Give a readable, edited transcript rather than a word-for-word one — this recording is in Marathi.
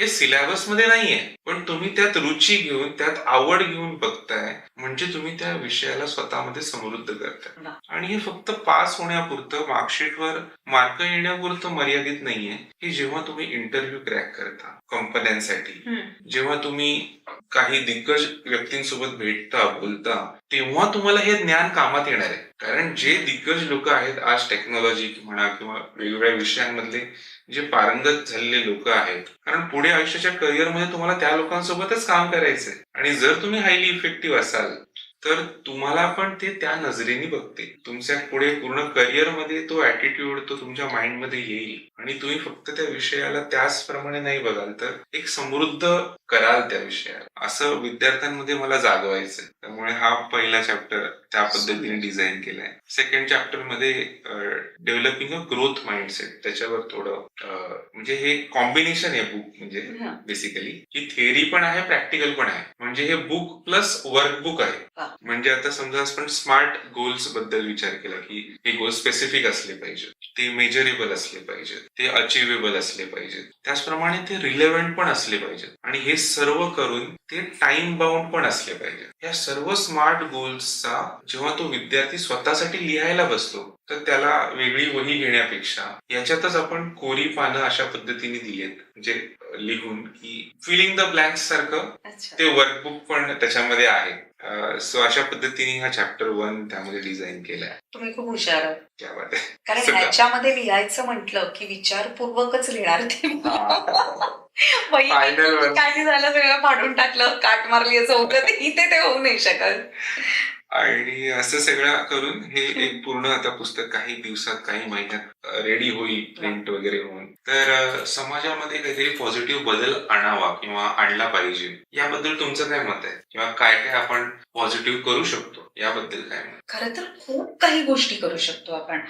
हे सिलेबस मध्ये नाहीये, पण तुम्ही त्यात रुची घेऊन त्यात आवड घेऊन बघताय म्हणजे तुम्ही त्या विषयाला स्वतःमध्ये समृद्ध करताय. आणि हे फक्त पास होण्यापुरतं मार्कशीटवर मार्क येण्यापुरतं मर्यादित नाहीये. हे जेव्हा तुम्ही इंटरव्ह्यू क्रॅक करता कंपन्यांसाठी, जेव्हा तुम्ही काही दिग्गज व्यक्तींसोबत भेटता बोलता, तेव्हा तुम्हाला हे ज्ञान कामात येणार आहे. कारण जे दिग्गज लोक आहेत आज टेक्नॉलॉजी म्हणा किंवा वेगवेगळ्या विषयांमधले जे पारंगत झालेले लोक आहेत, कारण पुढे आयुष्याच्या करिअरमध्ये तुम्हाला त्या लोकांसोबतच काम करायचंय. आणि जर तुम्ही हायली इफेक्टिव्ह असाल तर तुम्हाला पण ते त्या नजरेने बघते. तुमच्या पुढे पूर्ण करिअरमध्ये तो ऍटिट्यूड तो तुमच्या माइंडमध्ये येईल आणि तुम्ही फक्त त्या विषयाला त्याचप्रमाणे नाही बघाल तर एक समृद्ध कराल त्या विषयाला, असं विद्यार्थ्यांमध्ये मला जागवायचंय. त्यामुळे हा पहिला चॅप्टर त्या पद्धतीने डिझाईन केलाय. सेकंड चॅप्टर मध्ये डेव्हलपिंग अ ग्रोथ माइंडसेट, त्याच्यावर थोडं म्हणजे हे कॉम्बिनेशन आहे बुक, म्हणजे बेसिकली ही थिअरी पण आहे प्रॅक्टिकल पण आहे. म्हणजे हे बुक प्लस वर्कबुक आहे. म्हणजे आता समजा आपण स्मार्ट गोल्स बद्दल विचार केला की हे गोल स्पेसिफिक असले पाहिजे, ते मेजरेबल असले पाहिजे, ते अचिव्हेबल असले पाहिजे, त्याचप्रमाणे ते रिलेव्हंट पण असले पाहिजे आणि हे सर्व करून ते टाइम बाउंड पण असले पाहिजे. या सर्व स्मार्ट गोल्सचा जेव्हा तो विद्यार्थी स्वतःसाठी लिहायला बसतो तर त्याला वेगळी वही घेण्यापेक्षा याच्यातच आपण कोरी पानं अशा पद्धतीने दिलेत, म्हणजे लिहून की फिलिंग द ब्लँक्स सारखं ते वर्कबुक पण त्याच्यामध्ये आहे. सो अशा पद्धतीने हा चॅप्टर 1 त्यामध्ये डिझाईन केलाय. तुम्ही खूप हुशार आहात. क्या बात आहे. कारण ह्याच्यामध्ये लिहायचं म्हटलं की विचारपूर्वकच लिहिणार ते. काही झालं सगळं फाडून टाकलं, काट मारली असं होतं, इथे ते होऊ नाही शकत. आणि असं सगळं करून हे एक पूर्ण आता पुस्तक काही दिवसात काही महिन्यात रेडी होईल, प्रिंट वगैरे होऊन. तर समाजामध्ये काहीतरी पॉझिटिव्ह बदल आणावा किंवा आणला पाहिजे, याबद्दल तुमचं काय मत आहे? किंवा काय काय आपण पॉझिटिव्ह करू शकतो याबद्दल काय मत? खरं तर खूप काही गोष्टी करू शकतो आपण.